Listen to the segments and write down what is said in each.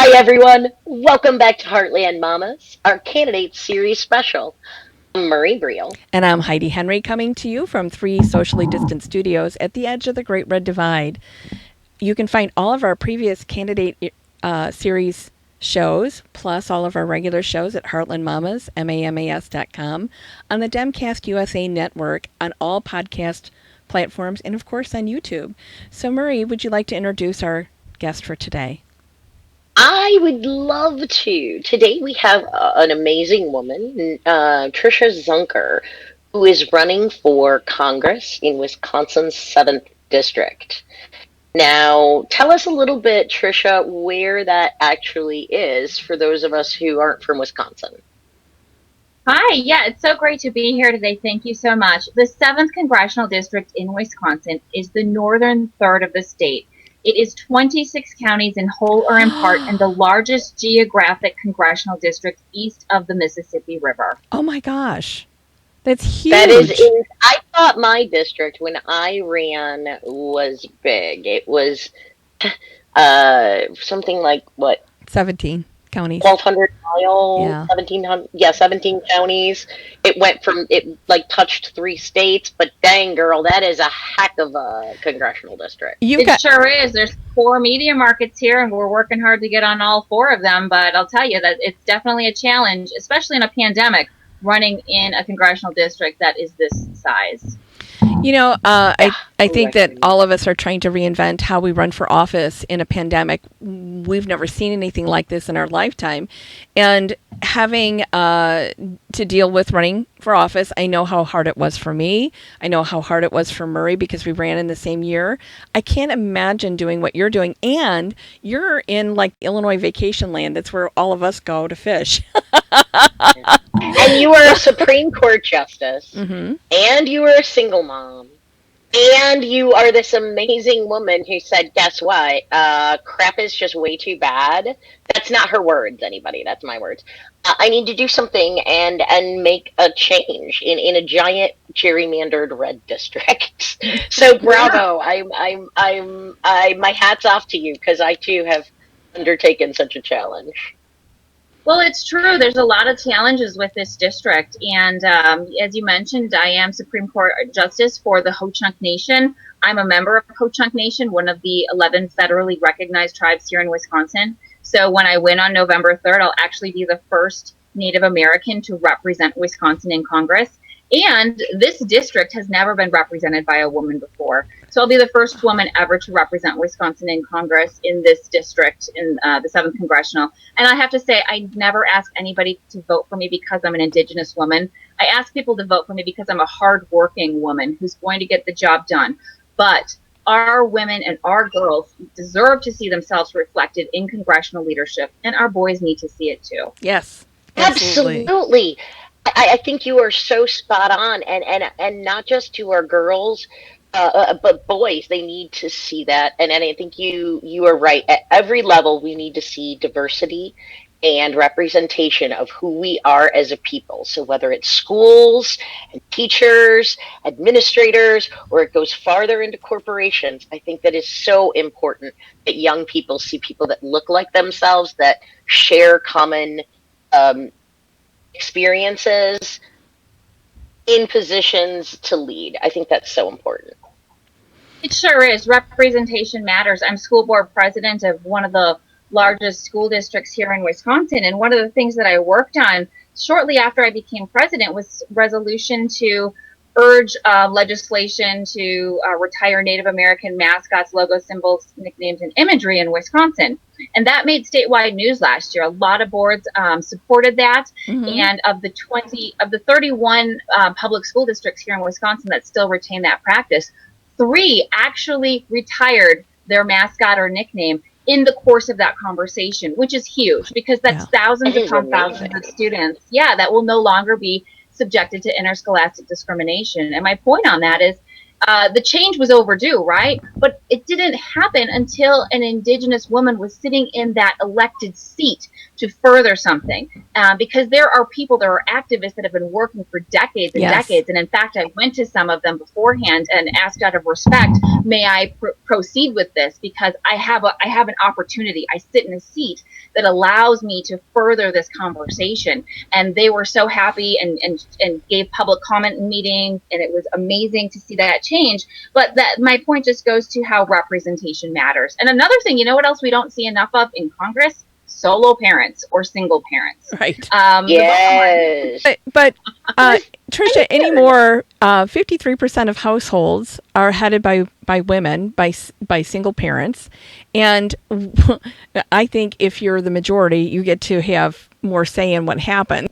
Hi, everyone. Welcome back to Heartland Mamas, our candidate series special. I'm Marie Briel. And I'm Heidi Henry coming to you from three socially distant studios at the edge of the Great Red Divide. You can find all of our previous candidate series shows, plus all of our regular shows at Heartland Mamas, MAMAS.com, on the Demcast USA network, on all podcast platforms, and of course on YouTube. So, Marie, would you like to introduce our guest for today? I would love to. Today we have an amazing woman, Tricia Zunker, who is running for Congress in Wisconsin's 7th District. Now, tell us a little bit, Tricia, where that actually is for those of us who aren't from Wisconsin. Hi, yeah, it's so great to be here today. Thank you so much. The 7th Congressional District in Wisconsin is the northern third of the state. It is 26 counties in whole or in part and the largest geographic congressional district east of the Mississippi River. Oh my gosh. That's That is huge. I thought my district when I ran was big. It was something like what 17 counties. 1,200 miles, Yeah. 1,700, yeah, 17 counties. It went from it like touched 3 states, but dang girl, that is a heck of a congressional district. You've It got sure is. There's 4 media markets here, and we're working hard to get on all 4 of them. But I'll tell you that it's definitely a challenge, especially in a pandemic, running in a congressional district that is this size. I think that all of us are trying to reinvent how we run for office in a pandemic. We've never seen anything like this in our lifetime. And having to deal with running for office, I know how hard it was for me. I know how hard it was for Murray because we ran in the same year. I can't imagine doing what you're doing. And you're in like Illinois vacation land. That's where all of us go to fish. And you were a Supreme Court justice, Mm-hmm. and you were a single mom, and you are this amazing woman who said, "Guess what? Crap is just way too bad." That's not her words, anybody. That's my words. I need to do something and make a change in a giant gerrymandered red district. So bravo! My hats off to you because I too have undertaken such a challenge. Well, it's true. There's a lot of challenges with this district. And as you mentioned, I am Supreme Court Justice for the Ho-Chunk Nation. I'm a member of Ho-Chunk Nation, one of the 11 federally recognized tribes here in Wisconsin. So when I win on November 3rd, I'll actually be the first Native American to represent Wisconsin in Congress. And this district has never been represented by a woman before. So I'll be the first woman ever to represent Wisconsin in Congress in this district in the 7th Congressional. And I have to say, I never ask anybody to vote for me because I'm an Indigenous woman. I ask people to vote for me because I'm a hardworking woman who's going to get the job done. But our women and our girls deserve to see themselves reflected in congressional leadership, and our boys need to see it too. Yes. Absolutely. Absolutely. I think you are so spot on, and not just to our girls, but boys, they need to see that, and I think you are right. At every level, we need to see diversity and representation of who we are as a people. So whether it's schools and teachers, administrators, or it goes farther into corporations, I think that is so important that young people see people that look like themselves, that share common experiences in positions to lead. I think that's so important. It sure is. Representation matters. I'm school board president of one of the largest school districts here in Wisconsin. And one of the things that I worked on shortly after I became president was resolution to urge legislation to retire Native American mascots, logo symbols, nicknames, and imagery in Wisconsin. And that made statewide news last year. A lot of boards supported that. Mm-hmm. And of the 31 public school districts here in Wisconsin that still retain that practice, 3 actually retired their mascot or nickname in the course of that conversation, which is huge because that's thousands upon thousands of students, that will no longer be subjected to interscholastic discrimination. And my point on that is the change was overdue, right? But it didn't happen until an Indigenous woman was sitting in that elected seat to further something. Because there are people, there are activists that have been working for decades and Yes. decades. And in fact, I went to some of them beforehand and asked out of respect, may I proceed with this? Because I have an opportunity. I sit in a seat that allows me to further this conversation. And they were so happy and gave public comment in meetings, and it was amazing to see that change. But that my point just goes to how representation matters. And another thing, you know what else we don't see enough of in Congress? Solo parents or single parents. Right. Yes. But Tricia, anymore, 53% of households are headed by women, by single parents. And I think if you're the majority, you get to have more say in what happens.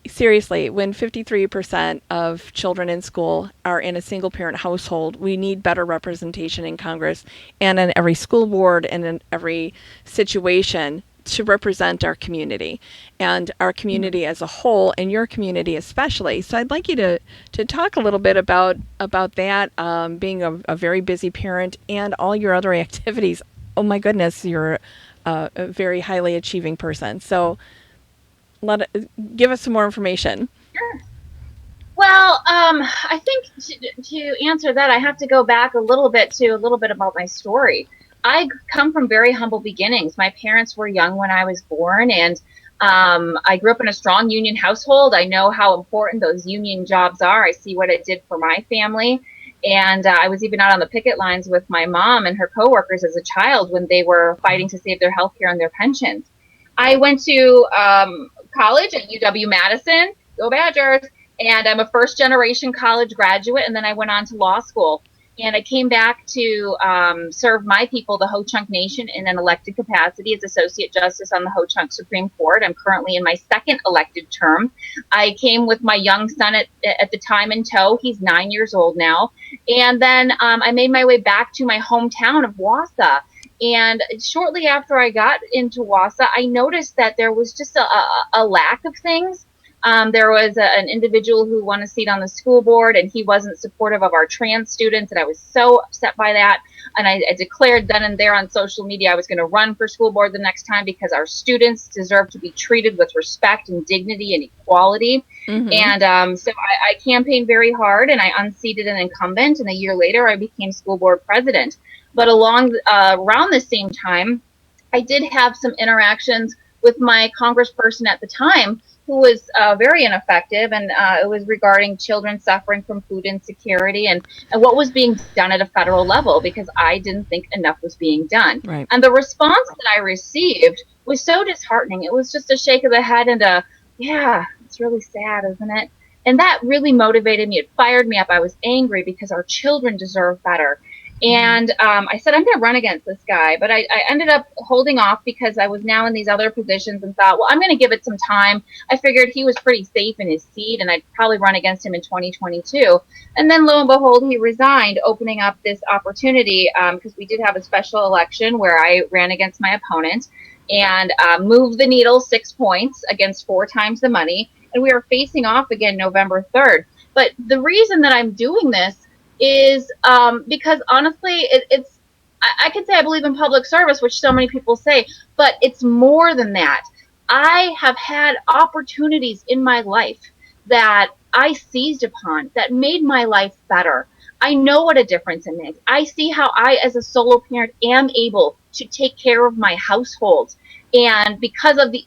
Seriously, when 53% of children in school are in a single parent household, we need better representation in Congress and in every school board and in every situation to represent our community and our community as a whole, and your community especially. So I'd like you to talk a little bit about that, being a very busy parent and all your other activities. Oh my goodness, you're a very highly achieving person. So give us some more information. Sure. Well, I think to answer that, I have to go back a little bit about my story. I come from very humble beginnings. My parents were young when I was born, and I grew up in a strong union household. I know how important those union jobs are. I see what it did for my family. And I was even out on the picket lines with my mom and her coworkers as a child when they were fighting to save their health care and their pensions. I went to college at UW-Madison, go Badgers, and I'm a first-generation college graduate, and then I went on to law school. And I came back to serve my people, the Ho-Chunk Nation, in an elected capacity as Associate Justice on the Ho-Chunk Supreme Court. I'm currently in my second elected term. I came with my young son at the time in tow. He's 9 years old now. And then I made my way back to my hometown of Wausau. And shortly after I got into Wausau, I noticed that there was just a lack of things. There was an individual who won a seat on the school board, and he wasn't supportive of our trans students, and I was so upset by that. And I declared then and there on social media I was going to run for school board the next time because our students deserve to be treated with respect and dignity and equality. Mm-hmm. And so I campaigned very hard, and I unseated an incumbent, and a year later I became school board president. But around the same time, I did have some interactions with my congressperson at the time, who was very ineffective, and it was regarding children suffering from food insecurity and what was being done at a federal level, because I didn't think enough was being done. Right. And the response that I received was so disheartening. It was just a shake of the head and yeah, it's really sad, isn't it? And that really motivated me. It fired me up. I was angry because our children deserve better. And I said, I'm going to run against this guy. But I ended up holding off because I was now in these other positions and thought, well, I'm going to give it some time. I figured he was pretty safe in his seat, and I'd probably run against him in 2022. And then lo and behold, he resigned, opening up this opportunity because we did have a special election where I ran against my opponent and moved the needle 6 points against 4 times the money. And we are facing off again November 3rd. But the reason that I'm doing this is because honestly, I could say I believe in public service, which so many people say, but it's more than that. I have had opportunities in my life that I seized upon that made my life better. I know what a difference it makes. I see how I, as a solo parent, am able to take care of my household. And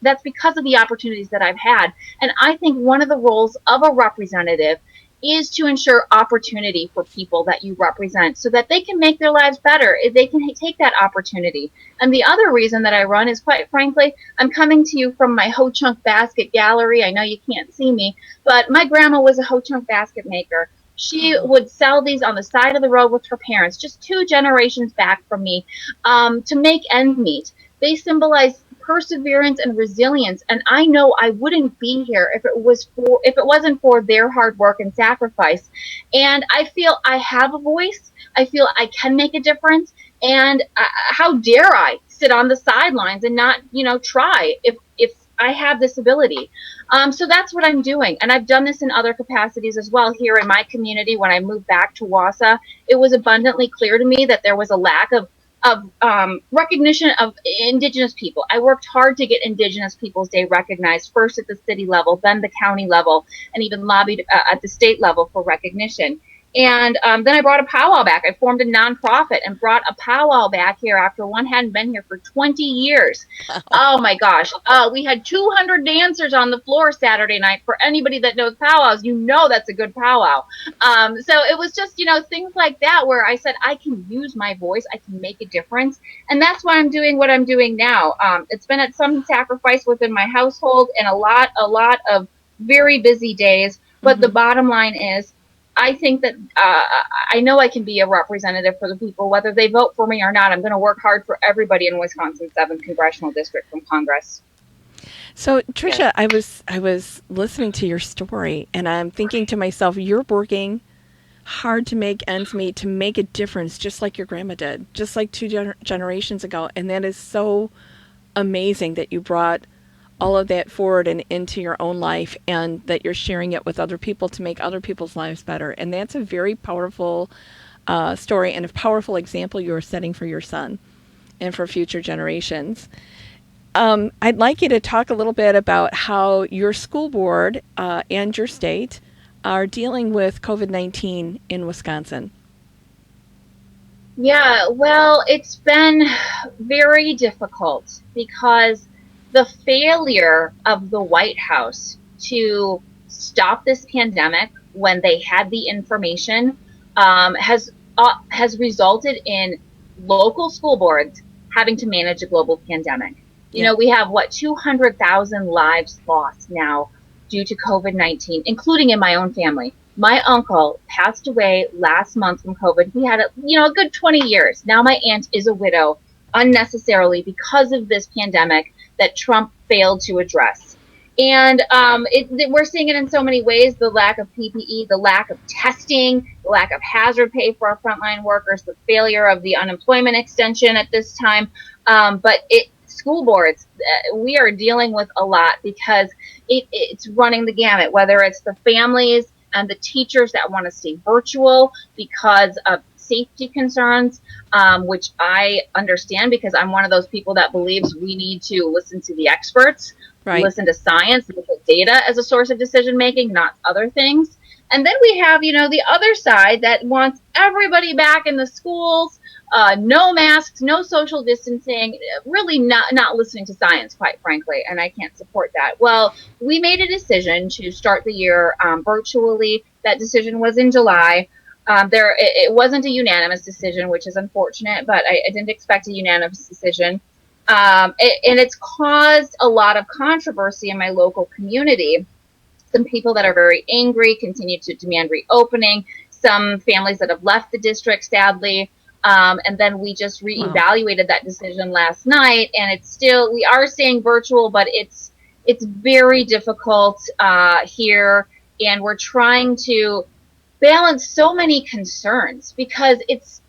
that's because of the opportunities that I've had. And I think one of the roles of a representative is to ensure opportunity for people that you represent so that they can make their lives better. They can take that opportunity. And the other reason that I run is, quite frankly, I'm coming to you from my Ho-Chunk basket gallery. I know you can't see me, but my grandma was a Ho-Chunk basket maker. She would sell these on the side of the road with her parents, just 2 generations back from me, to make ends meet. They symbolize perseverance and resilience, and I know I wouldn't be here if it wasn't for their hard work and sacrifice. And I feel I have a voice. I feel I can make a difference. And how dare I sit on the sidelines and not, try? If I have this ability. So that's what I'm doing. And I've done this in other capacities as well. Here in my community, when I moved back to Wausau, it was abundantly clear to me that there was a lack of recognition of Indigenous people. I worked hard to get Indigenous Peoples Day recognized, first at the city level, then the county level, and even lobbied at the state level for recognition. And then I brought a powwow back. I formed a nonprofit and brought a powwow back here after one hadn't been here for 20 years. Oh my gosh. We had 200 dancers on the floor Saturday night. For anybody that knows powwows, you know that's a good powwow. So it was just, things like that where I said, I can use my voice. I can make a difference. And that's why I'm doing what I'm doing now. It's been at some sacrifice within my household and a lot of very busy days. But the bottom line is, I think that I know I can be a representative for the people, whether they vote for me or not. I'm going to work hard for everybody in Wisconsin's 7th Congressional District from Congress. So, Tricia, I was listening to your story, and I'm thinking to myself, you're working hard to make ends meet, to make a difference, just like your grandma did, just like two generations ago. And that is so amazing that you brought all of that forward and into your own life, and that you're sharing it with other people to make other people's lives better. And that's a very powerful story and a powerful example you're setting for your son and for future generations. I'd like you to talk a little bit about how your school board and your state are dealing with COVID-19 in Wisconsin. Yeah, well, it's been very difficult because the failure of the White House to stop this pandemic when they had the information has resulted in local school boards having to manage a global pandemic. You know, we have 200,000 lives lost now due to COVID-19, including in my own family. My uncle passed away last month from COVID. He had a good 20 years. Now my aunt is a widow unnecessarily because of this pandemic that Trump failed to address. And we're seeing it in so many ways: the lack of PPE, the lack of testing, the lack of hazard pay for our frontline workers, the failure of the unemployment extension at this time. But school boards, we are dealing with a lot because it's running the gamut, whether it's the families and the teachers that want to stay virtual because of safety concerns, which I understand because I'm one of those people that believes we need to listen to the experts, listen to science, look at data as a source of decision making, not other things. And then we have, the other side that wants everybody back in the schools, no masks, no social distancing, really not listening to science, quite frankly, and I can't support that. Well, we made a decision to start the year virtually. That decision was in July. It wasn't a unanimous decision, which is unfortunate, but I didn't expect a unanimous decision. And it's caused a lot of controversy in my local community. Some people that are very angry continue to demand reopening. Some families that have left the district, sadly. And then we just reevaluated that decision last night, and we are staying virtual, but it's very difficult here, and we're trying to balance so many concerns because it's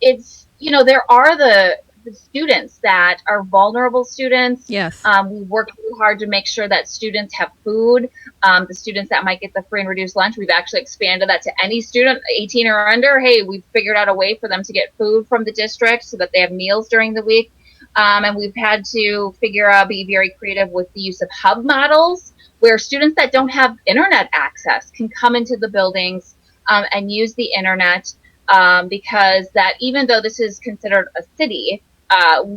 there are the students that are vulnerable students. Yes. We work really hard to make sure that students have food. The students that might get the free and reduced lunch, we've actually expanded that to any student 18 or under. Hey, we've figured out a way for them to get food from the district so that they have meals during the week. And we've had to be very creative with the use of hub models where students that don't have internet access can come into the buildings and use the internet, because that even though this is considered a city,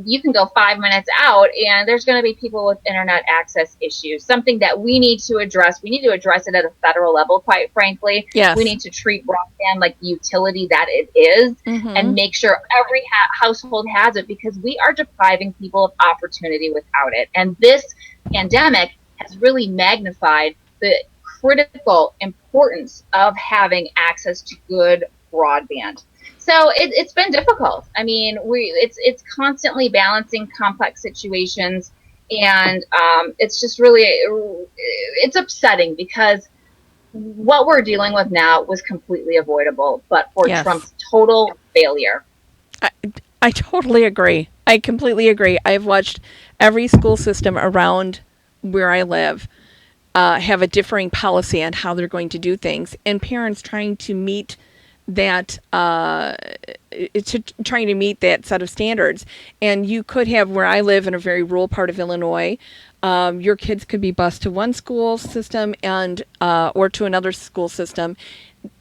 you can go 5 minutes out and there's going to be people with internet access issues, something that we need to address. We need to address it at a federal level, quite frankly. Yes. We need to treat broadband like the utility that it is, and make sure every household has it, because we are depriving people of opportunity without it. And this pandemic has really magnified the critical importance of having access to good broadband. So it's been difficult. I mean, it's constantly balancing complex situations, and it's just really it's upsetting because what we're dealing with now was completely avoidable, but for Trump's total failure. I totally agree. I completely agree. I've watched every school system around where I live have a differing policy on how they're going to do things, and parents trying to meet that trying to meet that set of standards. And you could have, where I live in a very rural part of Illinois, your kids could be bused to one school system and or to another school system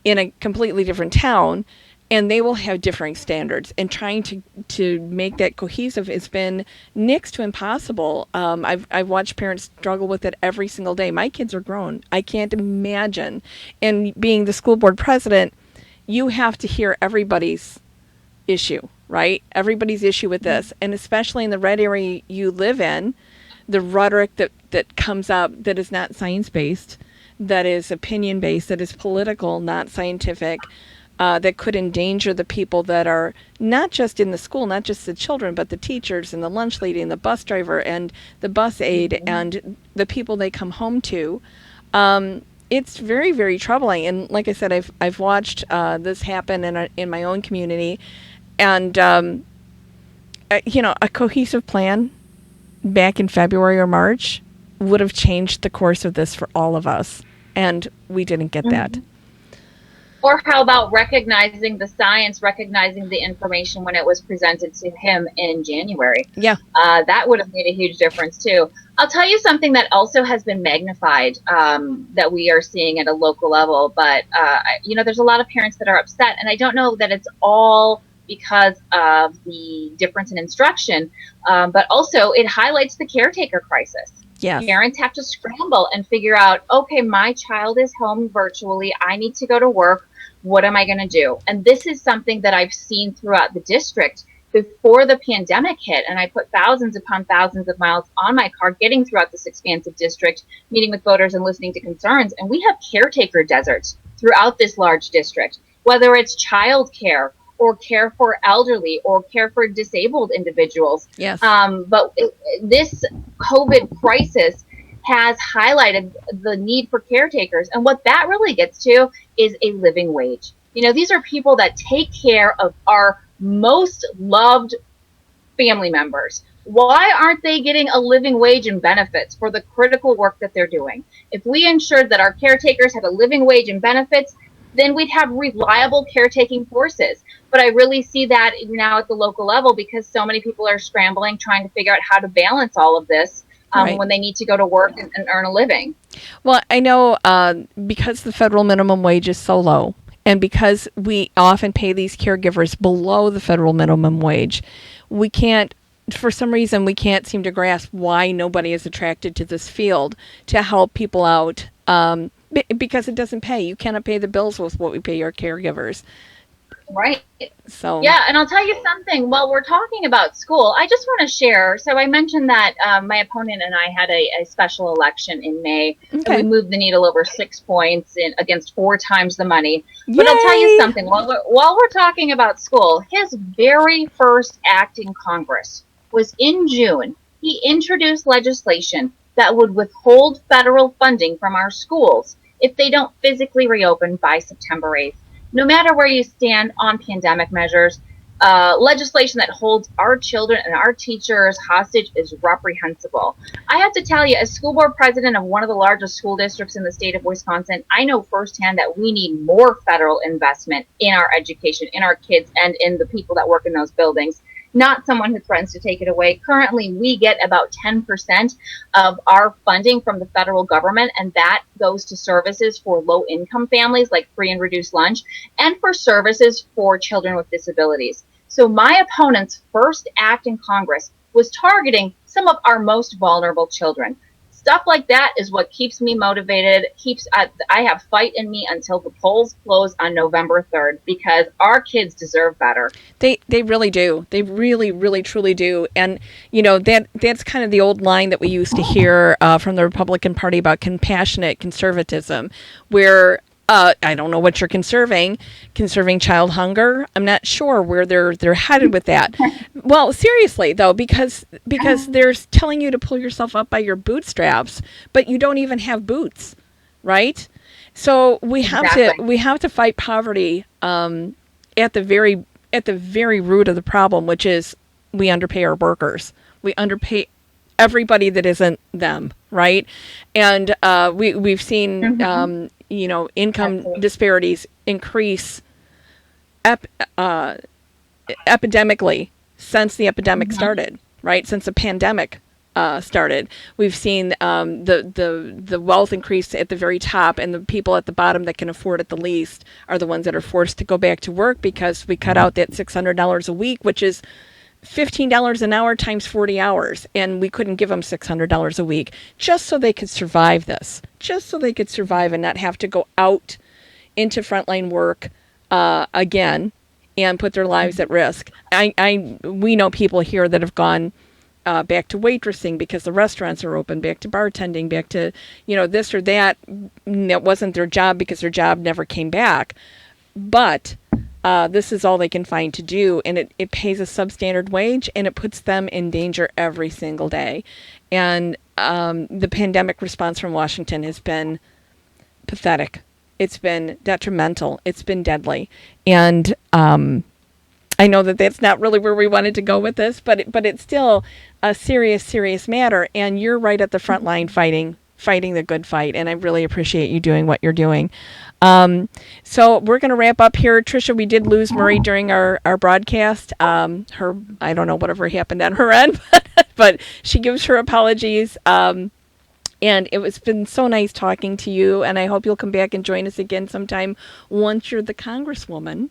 in a completely different town, and they will have differing standards. And trying to make that cohesive has been next to impossible. I've watched parents struggle with it every single day. My kids are grown. I can't imagine. And being the school board president, you have to hear everybody's issue, right? Everybody's issue with this. And especially in the red area you live in, the rhetoric that comes up that is not science-based, that is opinion-based, that is political, not scientific, that could endanger the people that are not just in the school, not just the children, but the teachers and the lunch lady and the bus driver and the bus aide and the people they come home to. It's very, very troubling. And like I said, I've watched this happen in my own community. And, a cohesive plan back in February or March would have changed the course of this for all of us. And we didn't get that. Or how about recognizing the science, recognizing the information when it was presented to him in January? Yeah. That would have made a huge difference too. I'll tell you something that also has been magnified that we are seeing at a local level. But, there's a lot of parents that are upset. And I don't know that it's all because of the difference in instruction, but also it highlights the caretaker crisis. Yes. Parents have to scramble and figure out, okay, my child is home virtually. I need to go to work. What am I going to do? And this is something that I've seen throughout the district before the pandemic hit. And I put thousands upon thousands of miles on my car getting throughout this expansive district, meeting with voters and listening to concerns. And we have caretaker deserts throughout this large district, whether it's childcare or care for elderly or care for disabled individuals. Yes. But this COVID crisis has highlighted the need for caretakers. And what that really gets to is a living wage. These are people that take care of our most loved family members. Why aren't they getting a living wage and benefits for the critical work that they're doing? If we ensured that our caretakers had a living wage and benefits, then we'd have reliable caretaking forces. But I really see that now at the local level because so many people are scrambling, trying to figure out how to balance all of this right. when they need to go to work and earn a living. Well, I know because the federal minimum wage is so low, and because we often pay these caregivers below the federal minimum wage, we can't, for some reason, we can't seem to grasp why nobody is attracted to this field to help people out. Because it doesn't pay. You cannot pay the bills with what we pay our caregivers. Right. So yeah, and I'll tell you something. While we're talking about school, I just want to share. So I mentioned that my opponent and I had a special election in May, and we moved the needle over 6 points against 4 times the money. But Yay! I'll tell you something. While we're talking about school, his very first act in Congress was in June. He introduced legislation that would withhold federal funding from our schools if they don't physically reopen by September 8th. No matter where you stand on pandemic measures, legislation that holds our children and our teachers hostage is reprehensible. I have to tell you, as school board president of one of the largest school districts in the state of Wisconsin, I know firsthand that we need more federal investment in our education, in our kids, and in the people that work in those buildings. Not someone who threatens to take it away. Currently, we get about 10% of our funding from the federal government, and that goes to services for low-income families like free and reduced lunch, and for services for children with disabilities. So my opponent's first act in Congress was targeting some of our most vulnerable children. Stuff like that is what keeps me motivated, I have fight in me until the polls close on November 3rd, because our kids deserve better. They really do. They really, really, truly do. And, that's kind of the old line that we used to hear from the Republican Party about compassionate conservatism, where I don't know what you're conserving child hunger. I'm not sure where they're headed with that. Well, seriously though, because they're telling you to pull yourself up by your bootstraps, but you don't even have boots, right? So we have to fight poverty at the very root of the problem, which is we underpay our workers. We underpay everybody that isn't them, right? And we've seen income Absolutely. disparities increase epidemically since the epidemic started, right? Since the pandemic started, we've seen the wealth increase at the very top, and the people at the bottom that can afford it the least are the ones that are forced to go back to work because we cut out that $600 a week, which is $15 an hour times 40 hours, and we couldn't give them $600 a week just so they could survive this, just so they could survive and not have to go out into frontline work again and put their lives at risk. We know people here that have gone back to waitressing because the restaurants are open, back to bartending, back to this or that. That wasn't their job because their job never came back, but this is all they can find to do, and it pays a substandard wage, and it puts them in danger every single day. And the pandemic response from Washington has been pathetic. It's been detrimental. It's been deadly. And I know that that's not really where we wanted to go with this, but it's still a serious matter. And you're right at the front line fighting the good fight. And I really appreciate you doing what you're doing. So we're going to wrap up here. Tricia, we did lose Marie during our broadcast. I don't know whatever happened on her end, but she gives her apologies. And it's been so nice talking to you, and I hope you'll come back and join us again sometime once you're the Congresswoman.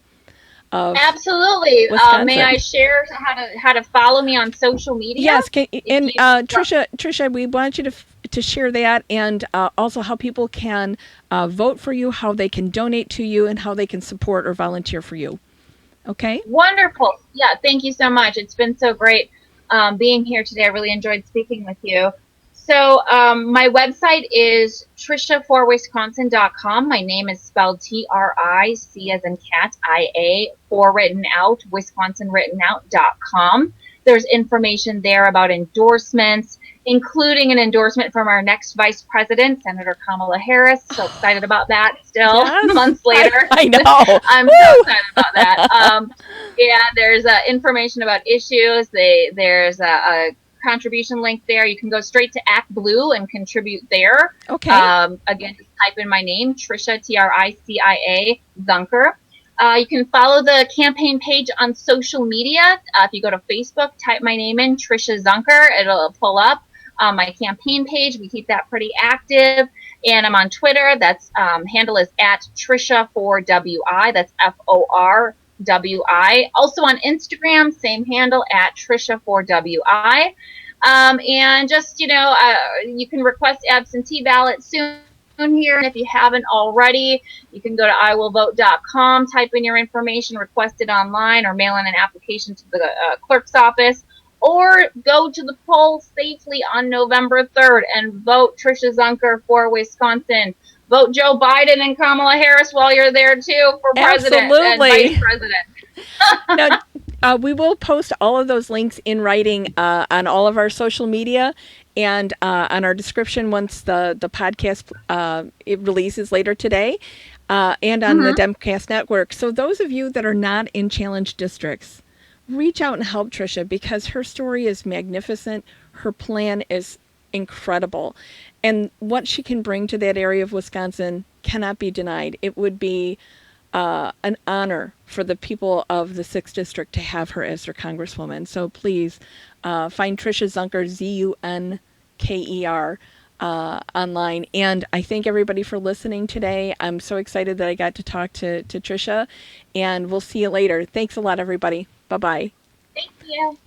Absolutely. May I share how to follow me on social media? Yes, Tricia, we want you to share that, and also how people can vote for you, how they can donate to you, and how they can support or volunteer for you. Okay? Wonderful. Yeah, thank you so much. It's been so great being here today. I really enjoyed speaking with you. So my website is triciaforwisconsin.com. My name is spelled Tric as in cat, IA, for written out, Wisconsin written out.com. There's information there about endorsements, including an endorsement from our next vice president, Senator Kamala Harris. So excited about that still, yes, months later. I know. I'm so excited about that. Yeah, there's information about issues. There's a contribution link there. You can go straight to Act Blue and contribute there. Okay. Again, just type in my name, Tricia, Tricia Zunker. You can follow the campaign page on social media. If you go to Facebook, type my name in, Tricia Zunker. It'll pull up my campaign page. We keep that pretty active. And I'm on Twitter. That's handle is at Tricia4WI. That's FORWI. Also on Instagram, same handle at Tricia4WI. And just, you can request absentee ballot soon here. And if you haven't already, you can go to iwillvote.com, type in your information, request it online, or mail in an application to the clerk's office, or go to the polls safely on November 3rd and vote Tricia Zunker for Wisconsin. Vote Joe Biden and Kamala Harris while you're there, too, for president and vice president. Now, we will post all of those links in writing on all of our social media and on our description once the podcast it releases later today, and on the Demcast Network. So those of you that are not in challenge districts, reach out and help Tricia, because her story is magnificent. Her plan is incredible. And what she can bring to that area of Wisconsin cannot be denied. It would be an honor for the people of the 6th District to have her as their Congresswoman. So please find Tricia Zunker, Zunker, online. And I thank everybody for listening today. I'm so excited that I got to talk to Tricia, and we'll see you later. Thanks a lot, everybody. Bye-bye. Thank you.